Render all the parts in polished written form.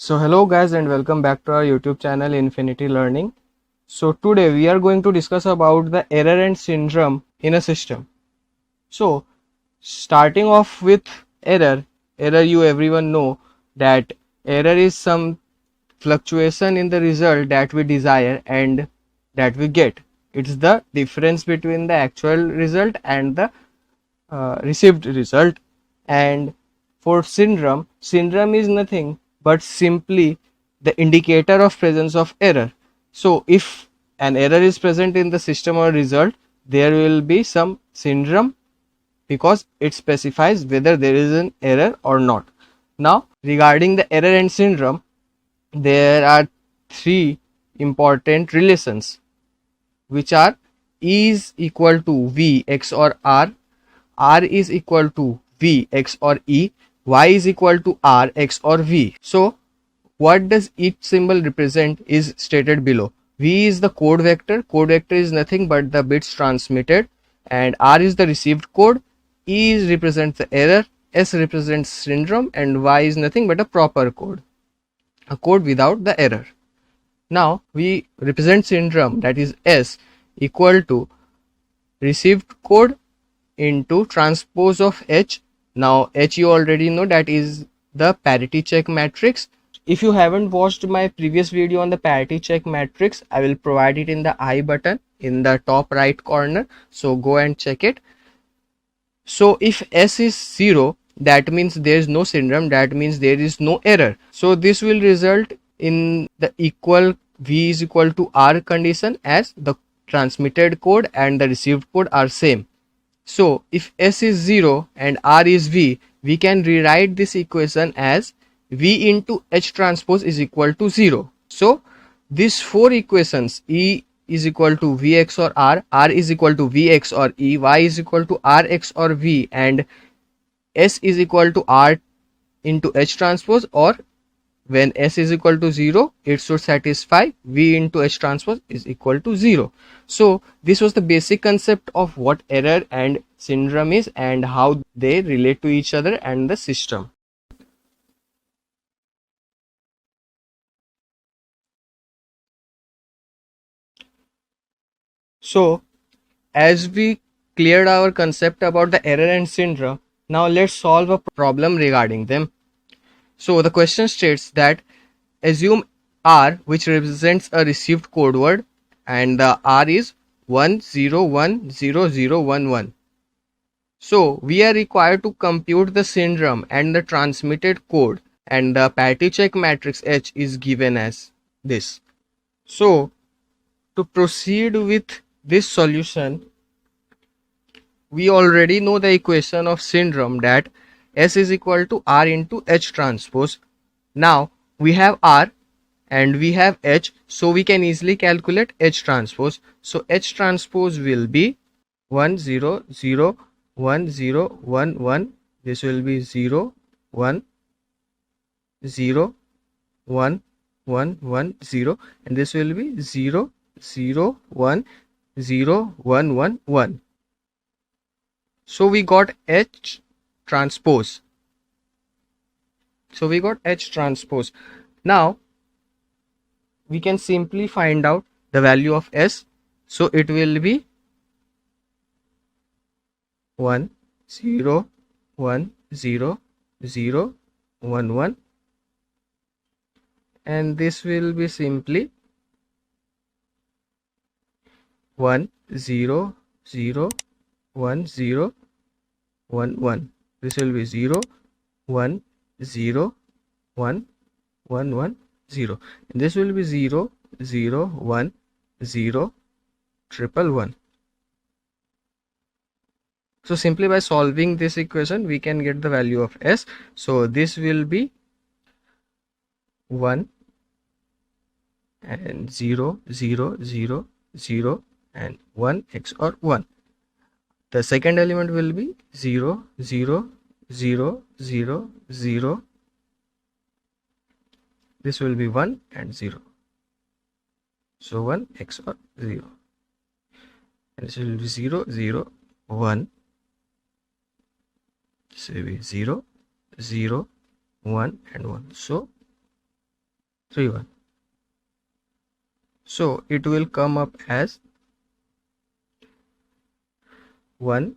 So hello guys and welcome back to our YouTube channel Infinity Learning. So today we are going to discuss about the error and syndrome in a system. So starting off with error you everyone know that error is some fluctuation in the result that we desire and that we get. It's the difference between the actual result and the received result. And for syndrome is nothing but simply the indicator of presence of error. So if an error is present in the system or result, there will be some syndrome because it specifies whether there is an error or not. Now regarding the error and syndrome, there are three important relations which are E is equal to V X or R is equal to V X or E, Y is equal to R X or V. So what does each symbol represent is stated below. V is the code vector is nothing but the bits transmitted, and R is the received code, E represents the error, S represents syndrome, and Y is nothing but a proper code, a code without the error. Now we represent syndrome, that is S equal to received code into transpose of H. Now H you already know, that is the parity check matrix. If you haven't watched my previous video on the parity check matrix, I will provide it in the I button in the top right corner, so go and check it. So if S is 0, that means there is no syndrome, that means there is no error. So this will result in the equal V is equal to R condition, as the transmitted code and the received code are same. So if S is 0 and R is V, we can rewrite this equation as V into H transpose is equal to 0. So these four equations, E is equal to Vx or R is equal to Vx or E, Y is equal to Rx or V, and S is equal to R into H transpose, or when S is equal to 0, it should satisfy V into H transpose is equal to 0. So this was the basic concept of what error and syndrome is and how they relate to each other and the system. So as we cleared our concept about the error and syndrome, now let's solve a problem regarding them. So the question states that assume R, which represents a received code word, and the R is 10100011. So we are required to compute the syndrome and the transmitted code, and the parity check matrix H is given as this. So to proceed with this solution, we already know the equation of syndrome, that S is equal to R into H transpose. Now we have R and we have H, so we can easily calculate H transpose. So H transpose will be 100011. This will be 0 1 0 1 1 1 0, and this will be 0 0 1 0 1 1 1. So we got H transpose. Now we can simply find out the value of S. So it will be 1 0 1 0 0 1 1, and this will be simply 1 0 0 1 0 1 1. This will be 0 1 0 1 1 1 0, and this will be 0 0 1 0 1 1. So simply by solving this equation, we can get the value of S. So this will be 1 and 0 0 0 0 and 1 X or 1. The second element will be 0 0 0 0 0. This will be 1 and 0. So 1 X or 0. And this will be 0 0 1. This will be 0 0 1 and 1. So 3 1. So it will come up as 1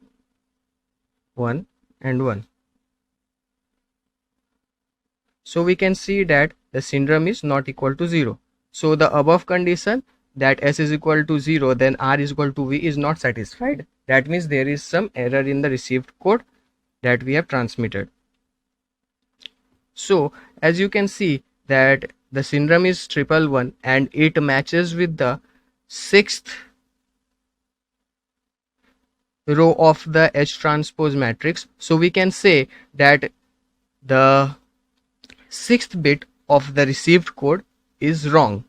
1 and 1. So we can see that the syndrome is not equal to 0. So the above condition, that S is equal to 0, then R is equal to V, is not satisfied. That means there is some error in the received code that we have transmitted. So as you can see that the syndrome is 111 and it matches with the 6th row of the H transpose matrix. So we can say that the 6th bit of the received code is wrong.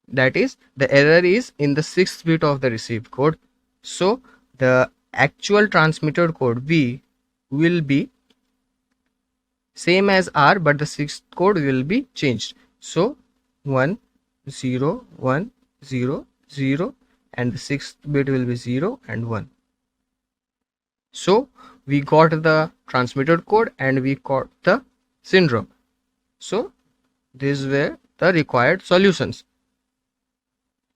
That is, the error is in the 6th bit of the received code. So the actual transmitted code V will be same as R, but the 6th code will be changed. So 1 0 1 0 0, and the 6th bit will be 0 and 1. So we got the transmitted code and we got the syndrome. So these were the required solutions.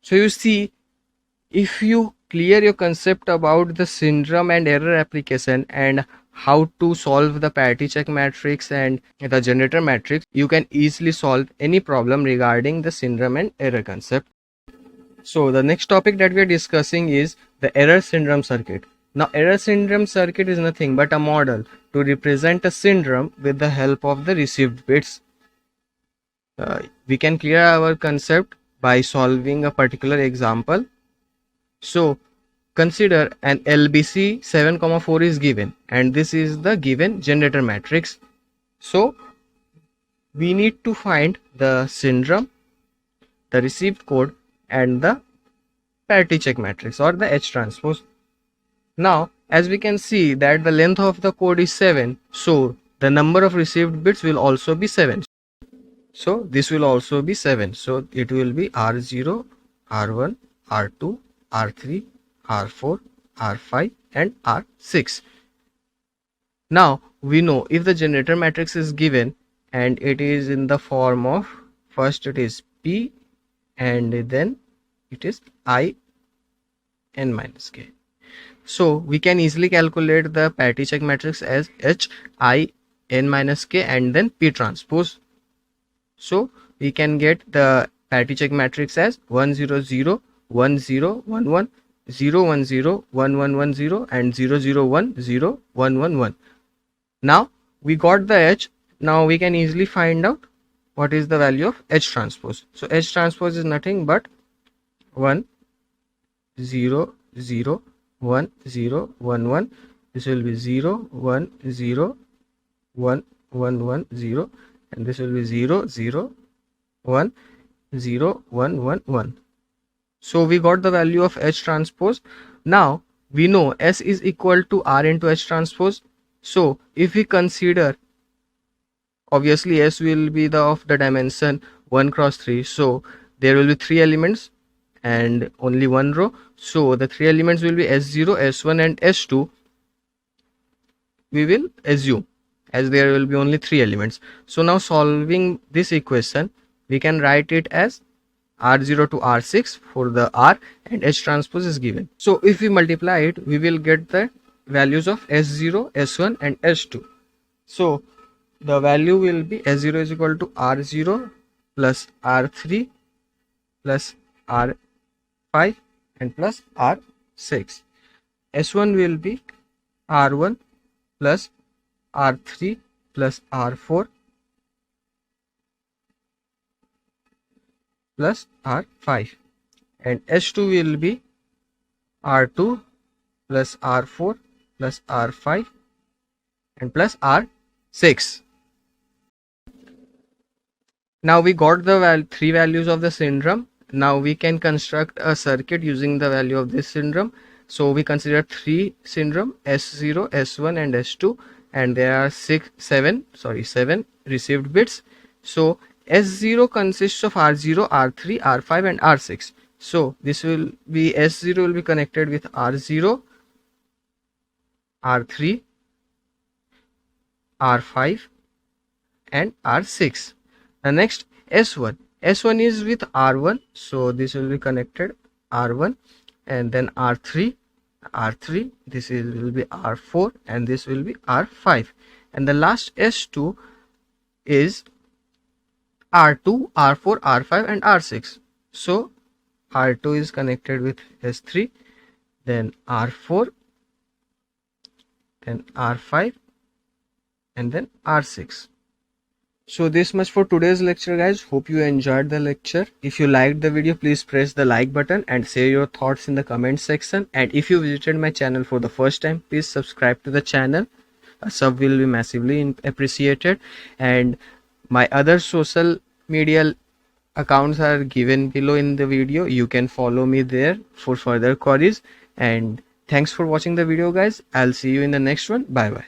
So you see, if you clear your concept about the syndrome and error application and how to solve the parity check matrix and the generator matrix, you can easily solve any problem regarding the syndrome and error concept. So the next topic that we are discussing is the error syndrome circuit. Now error syndrome circuit is nothing but a model to represent a syndrome with the help of the received bits. We can clear our concept by solving a particular example. So consider an LBC 7,4 is given and this is the given generator matrix. So we need to find the syndrome, the received code and the parity check matrix or the H transpose. Now as we can see that the length of the code is 7, so the number of received bits will also be 7. So this will also be 7. So it will be R0, R1, R2, R3, R4, R5 and R6. Now we know if the generator matrix is given and it is in the form of, first it is P and then it is I n minus k. So we can easily calculate the parity check matrix as H I n minus k and then P transpose. So we can get the parity check matrix as 1 0 0 1 0 1 1 0 1 0 1 1 1 0 and 0 0 1 0 1 1 1. Now we got the H. Now we can easily find out what is the value of H transpose. So H transpose is nothing but 1 0 0 1 0 1 1. This will be 0 1 0 1 1 1 0 and this will be 0 0 1 0 1 1 1. So we got the value of H transpose. Now we know S is equal to R into H transpose. So if we consider, obviously S will be the of the dimension 1 cross 3. So there will be 3 elements and only one row. So the 3 elements will be S0, S1 and S2. We will assume, as there will be only 3 elements. So now solving this equation, we can write it as R0 to R6 for the R and H transpose is given. So if we multiply it, we will get the values of S0, S1 and S2. So the value will be S0 is equal to R0 plus R3 plus R5 and plus R6. S1 will be R1 plus R3 plus R4 plus R5 and S2 will be R2 plus R4 plus R5 and plus R6. Now we got the 3 values of the syndrome. Now we can construct a circuit using the value of this syndrome. So we consider 3 syndrome, S0, S1 and S2, and there are 7 received bits. So S0 consists of R0, R3, R5 and R6. So this will be, S0 will be connected with R0, R3, R5 and R6. The next S1 is with R1, so this will be connected R1, and then R3, this will be R4, and this will be R5, and the last S2 is R2, R4, R5, and R6. So R2 is connected with S3, then R4, then R5, and then R6. So this much for today's lecture, guys. Hope you enjoyed the lecture. If you liked the video, please press the like button and share your thoughts in the comment section. And if you visited my channel for the first time, please subscribe to the channel. A sub will be massively appreciated. And my other social media accounts are given below in the video. You can follow me there for further queries. And thanks for watching the video, guys. I'll see you in the next one. Bye bye.